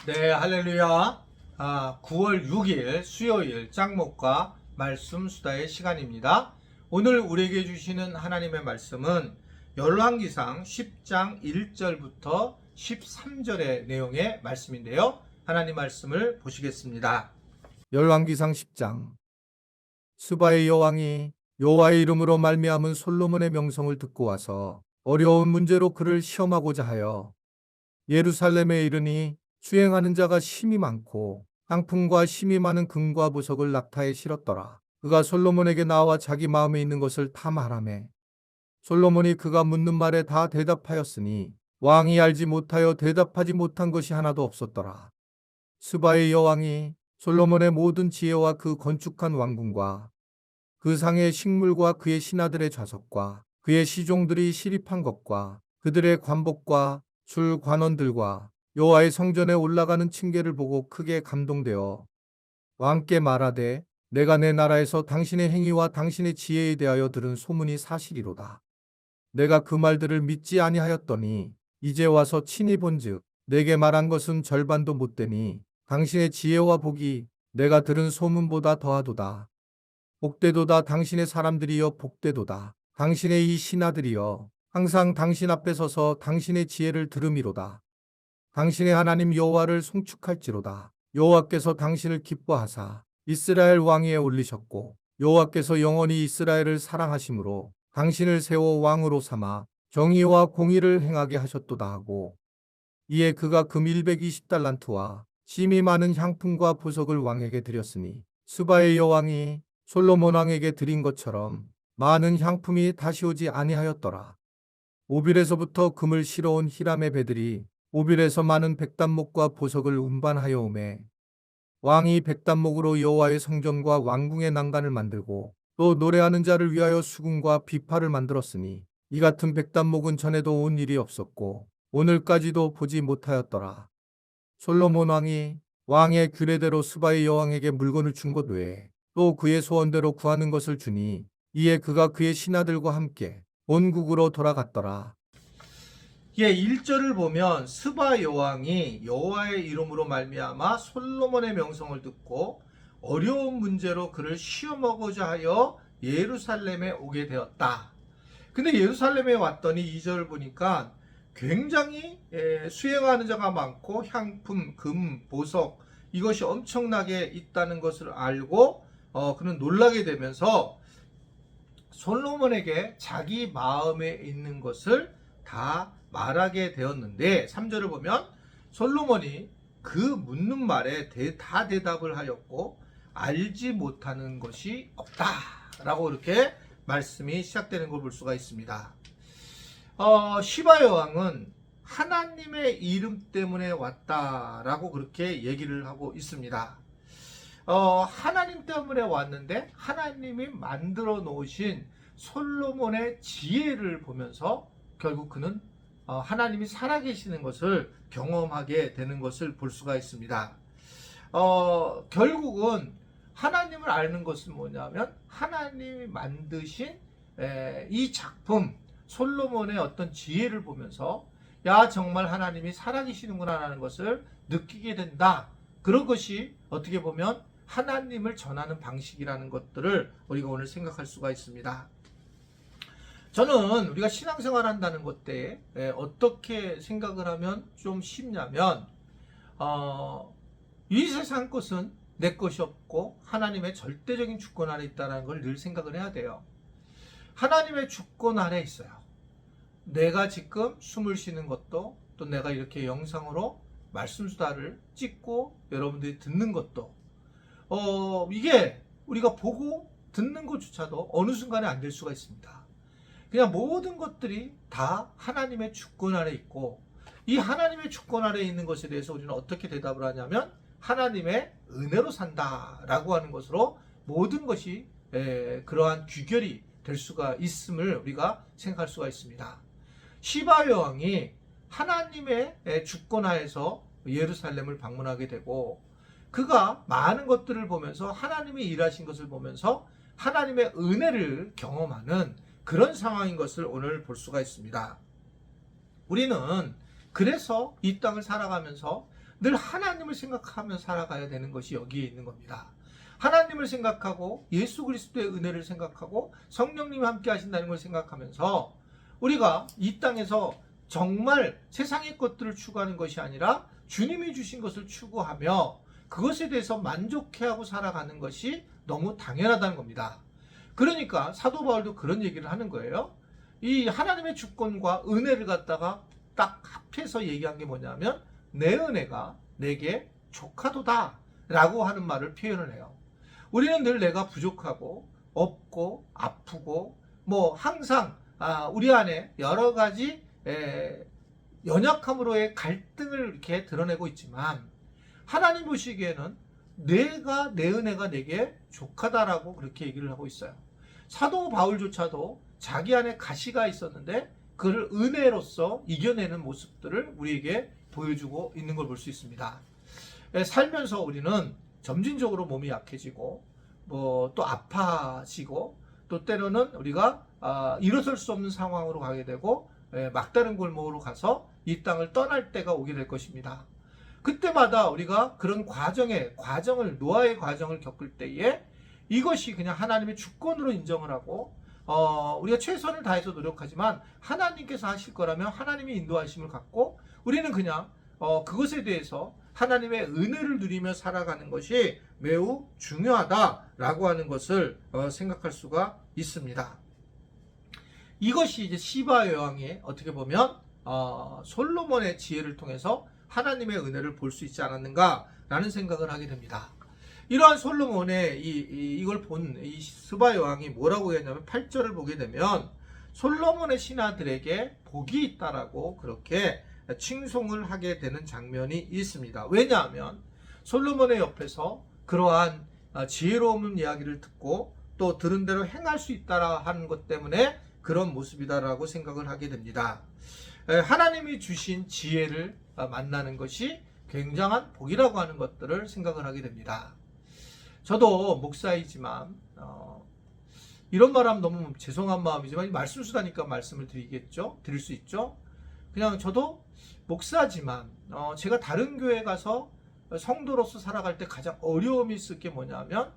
네, 할렐루야. 9월 6일 수요일 짱목과 말씀 수다의 시간입니다. 오늘 우리에게 주시는 하나님의 말씀은 열왕기상 10장 1절부터 13절의 내용의 말씀인데요. 하나님 말씀을 보시겠습니다. 열왕기상 10장. 스바의 여왕이 여호와의 이름으로 말미암은 솔로몬의 명성을 듣고 와서 어려운 문제로 그를 시험하고자 하여 예루살렘에 이르니 수행하는 자가 심히 많고 향품과 심히 많은 금과 보석을 낙타에 실었더라. 그가 솔로몬에게 나와 자기 마음에 있는 것을 다 말하매 솔로몬이 그가 묻는 말에 다 대답하였으니 왕이 알지 못하여 대답하지 못한 것이 하나도 없었더라. 스바의 여왕이 솔로몬의 모든 지혜와 그 건축한 왕궁과 그 상의 식물과 그의 신하들의 좌석과 그의 시종들이 시립한 것과 그들의 관복과 술 관원들과 여호와의 성전에 올라가는 층계를 보고 크게 감동되어 왕께 말하되 내가 내 나라에서 당신의 행위와 당신의 지혜에 대하여 들은 소문이 사실이로다. 내가 그 말들을 믿지 아니하였더니 이제 와서 친히 본즉 내게 말한 것은 절반도 못되니 당신의 지혜와 복이 내가 들은 소문보다 더하도다. 복되도다 당신의 사람들이여 복되도다. 당신의 이 신하들이여 항상 당신 앞에 서서 당신의 지혜를 들음이로다. 당신의 하나님 여호와를 송축할지로다. 여호와께서 당신을 기뻐하사 이스라엘 왕위에 올리셨고 여호와께서 영원히 이스라엘을 사랑하심으로 당신을 세워 왕으로 삼아 정의와 공의를 행하게 하셨도다 하고 이에 그가 금 120달란트와 심히 많은 향품과 보석을 왕에게 드렸으니 스바의 여왕이 솔로몬 왕에게 드린 것처럼 많은 향품이 다시 오지 아니하였더라. 오빌에서부터 금을 실어온 히람의 배들이 오빌에서 많은 백단목과 보석을 운반하여 오매 왕이 백단목으로 여호와의 성전과 왕궁의 난간을 만들고 또 노래하는 자를 위하여 수금과 비파를 만들었으니 이 같은 백단목은 전에도 온 일이 없었고 오늘까지도 보지 못하였더라. 솔로몬 왕이 왕의 규례대로 스바의 여왕에게 물건을 준 것 외에 또 그의 소원대로 구하는 것을 주니 이에 그가 그의 신하들과 함께 본국으로 돌아갔더라. 1절을 보면 스바 여왕이 여호와의 이름으로 말미암아 솔로몬의 명성을 듣고 어려운 문제로 그를 시험하고자 하여 예루살렘에 오게 되었다. 근데 예루살렘에 왔더니 2절을 보니까 굉장히 수행하는 자가 많고 향품, 금, 보석 이것이 엄청나게 있다는 것을 알고 그는 놀라게 되면서 솔로몬에게 자기 마음에 있는 것을 다 말하게 되었는데 3절을 보면 솔로몬이 그 묻는 말에 다 대답을 하였고 알지 못하는 것이 없다 라고 이렇게 말씀이 시작되는 걸 볼 수가 있습니다. 시바 여왕은 하나님의 이름 때문에 왔다라고 그렇게 얘기를 하고 있습니다. 하나님 때문에 왔는데 하나님이 만들어 놓으신 솔로몬의 지혜를 보면서 결국 그는 하나님이 살아계시는 것을 경험하게 되는 것을 볼 수가 있습니다. 결국은 하나님을 아는 것은 뭐냐면 하나님이 만드신 이 작품 솔로몬의 어떤 지혜를 보면서 야 정말 하나님이 살아계시는구나 라는 것을 느끼게 된다. 그런 것이 어떻게 보면 하나님을 전하는 방식이라는 것들을 우리가 오늘 생각할 수가 있습니다. 저는 우리가 신앙생활 한다는 것 때 어떻게 생각을 하면 좀 쉽냐면 이 세상 것은 내 것이 없고 하나님의 절대적인 주권 아래 있다는 걸 늘 생각을 해야 돼요. 하나님의 주권 아래 있어요. 내가 지금 숨을 쉬는 것도 또 내가 이렇게 영상으로 말씀 수다를 찍고 여러분들이 듣는 것도 이게 우리가 보고 듣는 것조차도 어느 순간에 안 될 수가 있습니다. 그냥 모든 것들이 다 하나님의 주권 아래 있고 이 하나님의 주권 아래 있는 것에 대해서 우리는 어떻게 대답을 하냐면 하나님의 은혜로 산다라고 하는 것으로 모든 것이 그러한 귀결이 될 수가 있음을 우리가 생각할 수가 있습니다. 시바 여왕이 하나님의 주권 하에서 예루살렘을 방문하게 되고 그가 많은 것들을 보면서 하나님이 일하신 것을 보면서 하나님의 은혜를 경험하는 그런 상황인 것을 오늘 볼 수가 있습니다. 우리는 그래서 이 땅을 살아가면서 늘 하나님을 생각하며 살아가야 되는 것이 여기에 있는 겁니다. 하나님을 생각하고 예수 그리스도의 은혜를 생각하고 성령님이 함께 하신다는 걸 생각하면서 우리가 이 땅에서 정말 세상의 것들을 추구하는 것이 아니라 주님이 주신 것을 추구하며 그것에 대해서 만족해하고 살아가는 것이 너무 당연하다는 겁니다. 그러니까 사도 바울도 그런 얘기를 하는 거예요. 이 하나님의 주권과 은혜를 갖다가 딱 합해서 얘기한 게 뭐냐면 내 은혜가 내게 족하도다 라고 하는 말을 표현을 해요. 우리는 늘 내가 부족하고 없고 아프고 뭐 항상 우리 안에 여러 가지 연약함으로의 갈등을 이렇게 드러내고 있지만 하나님 보시기에는 내 은혜가 내게 족하다라고 그렇게 얘기를 하고 있어요. 사도 바울조차도 자기 안에 가시가 있었는데 그를 은혜로서 이겨내는 모습들을 우리에게 보여주고 있는 걸 볼 수 있습니다. 살면서 우리는 점진적으로 몸이 약해지고 뭐 또 아파지고 또 때로는 우리가 일어설 수 없는 상황으로 가게 되고 막다른 골목으로 가서 이 땅을 떠날 때가 오게 될 것입니다. 그때마다 우리가 그런 노아의 과정을 겪을 때에 이것이 그냥 하나님의 주권으로 인정을 하고 우리가 최선을 다해서 노력하지만 하나님께서 하실 거라면 하나님의 인도하심을 갖고 우리는 그냥 그것에 대해서 하나님의 은혜를 누리며 살아가는 것이 매우 중요하다라고 하는 것을 생각할 수가 있습니다. 이것이 이제 시바 여왕이 어떻게 보면 솔로몬의 지혜를 통해서 하나님의 은혜를 볼 수 있지 않았는가라는 생각을 하게 됩니다. 이러한 솔로몬의 이걸 본 이 스바 여왕이 뭐라고 했냐면 8절을 보게 되면 솔로몬의 신하들에게 복이 있다라고 그렇게 칭송을 하게 되는 장면이 있습니다. 왜냐하면 솔로몬의 옆에서 그러한 지혜로운 이야기를 듣고 또 들은 대로 행할 수 있다라 하는 것 때문에 그런 모습이다라고 생각을 하게 됩니다. 하나님이 주신 지혜를 만나는 것이 굉장한 복이라고 하는 것들을 생각을 하게 됩니다. 저도 목사이지만 이런 말하면 너무 죄송한 마음이지만 말씀 수다니까 말씀을 드릴 수 있죠. 그냥 저도 목사지만 제가 다른 교회 가서 성도로서 살아갈 때 가장 어려움이 있을 게 뭐냐면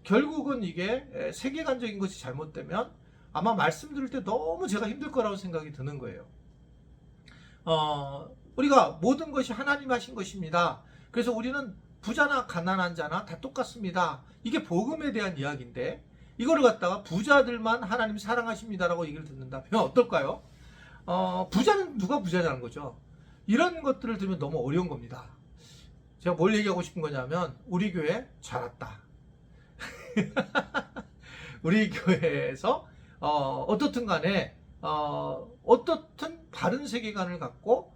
결국은 이게 세계관적인 것이 잘못되면 아마 말씀 들을 때 너무 제가 힘들 거라고 생각이 드는 거예요. 우리가 모든 것이 하나님 하신 것입니다. 그래서 우리는 부자나 가난한 자나 다 똑같습니다. 이게 복음에 대한 이야기인데 이거를 갖다가 부자들만 하나님 사랑하십니다라고 얘기를 듣는다면 어떨까요? 부자는 누가 부자냐는 거죠. 이런 것들을 들으면 너무 어려운 겁니다. 제가 뭘 얘기하고 싶은 거냐면 우리 교회 잘 왔다. 우리 교회에서 어떻든 간에 어떻든 바른 세계관을 갖고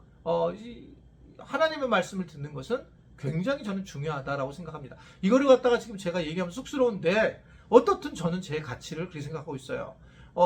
하나님의 말씀을 듣는 것은 굉장히 저는 중요하다라고 생각합니다. 이거를 갖다가 지금 제가 얘기하면 쑥스러운데 어떻든 저는 제 가치를 그렇게 생각하고 있어요.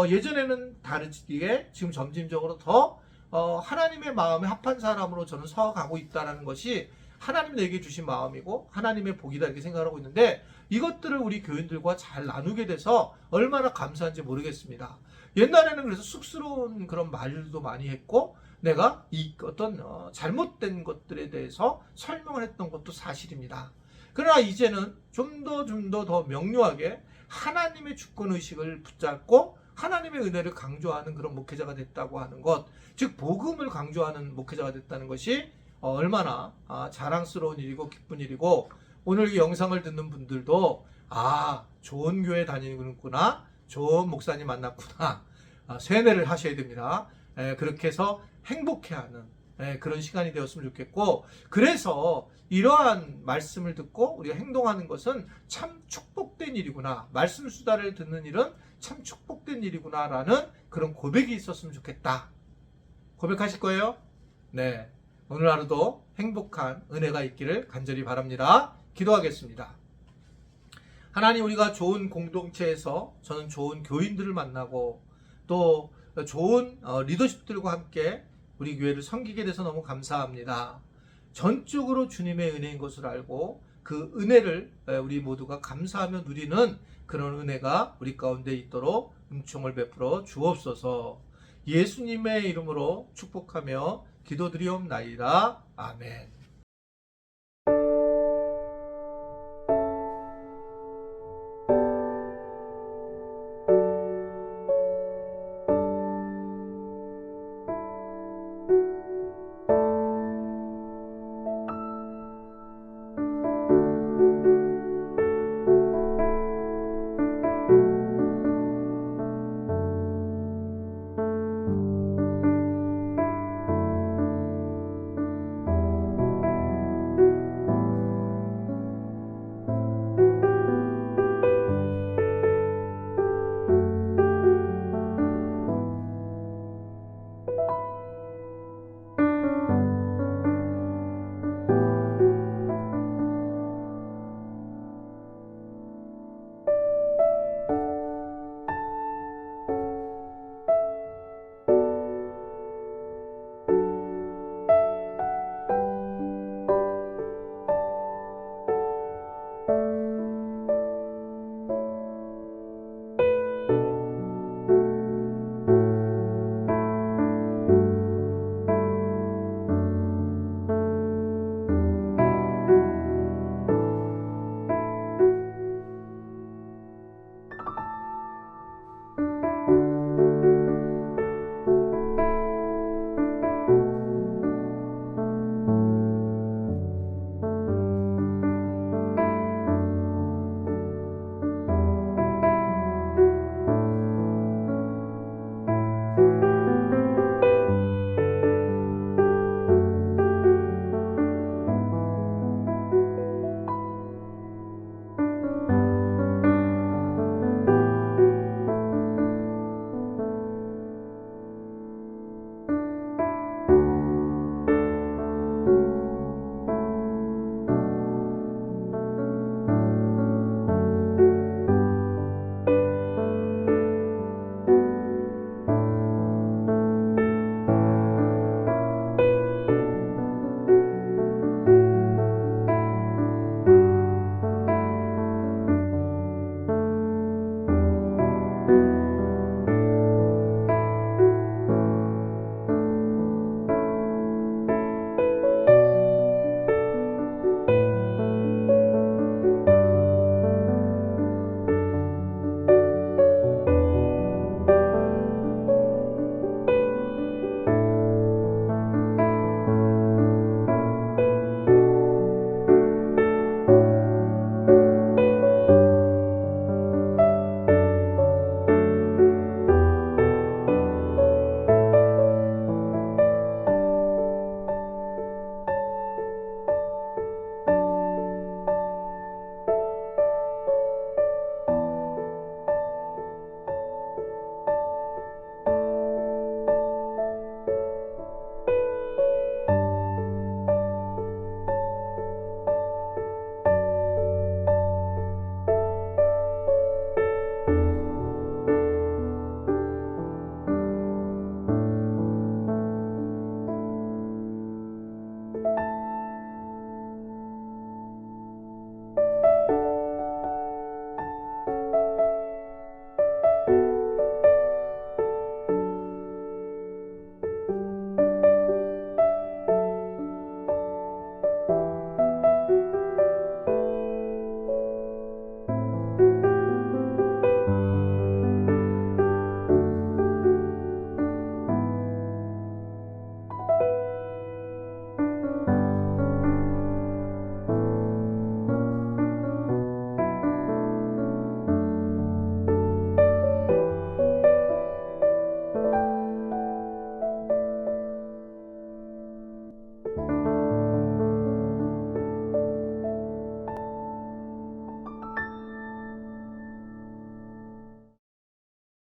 예전에는 다르게 지금 점진적으로 더 하나님의 마음에 합한 사람으로 저는 서가고 있다는 것이 하나님 내게 주신 마음이고 하나님의 복이다 이렇게 생각하고 있는데 이것들을 우리 교인들과 잘 나누게 돼서 얼마나 감사한지 모르겠습니다. 옛날에는 그래서 쑥스러운 그런 말도 많이 했고 내가 이 어떤 잘못된 것들에 대해서 설명을 했던 것도 사실입니다. 그러나 이제는 좀 더 명료하게 하나님의 주권의식을 붙잡고 하나님의 은혜를 강조하는 그런 목회자가 됐다고 하는 것, 즉 복음을 강조하는 목회자가 됐다는 것이 얼마나 자랑스러운 일이고 기쁜 일이고 오늘 이 영상을 듣는 분들도 좋은 교회 다니는구나, 좋은 목사님 만났구나, 세뇌를 하셔야 됩니다. 그렇게 해서 행복해하는 그런 시간이 되었으면 좋겠고, 그래서 이러한 말씀을 듣고 우리가 행동하는 것은 참 축복된 일이구나, 말씀 수다를 듣는 일은 참 축복된 일이구나 라는 그런 고백이 있었으면 좋겠다. 고백하실 거예요? 네, 오늘 하루도 행복한 은혜가 있기를 간절히 바랍니다. 기도하겠습니다. 하나님, 우리가 좋은 공동체에서 저는 좋은 교인들을 만나고 또 좋은 리더십들과 함께 우리 교회를 섬기게 돼서 너무 감사합니다. 전적으로 주님의 은혜인 것을 알고 그 은혜를 우리 모두가 감사하며 누리는 그런 은혜가 우리 가운데 있도록 은총을 베풀어 주옵소서. 예수님의 이름으로 축복하며 기도드리옵나이다. 아멘.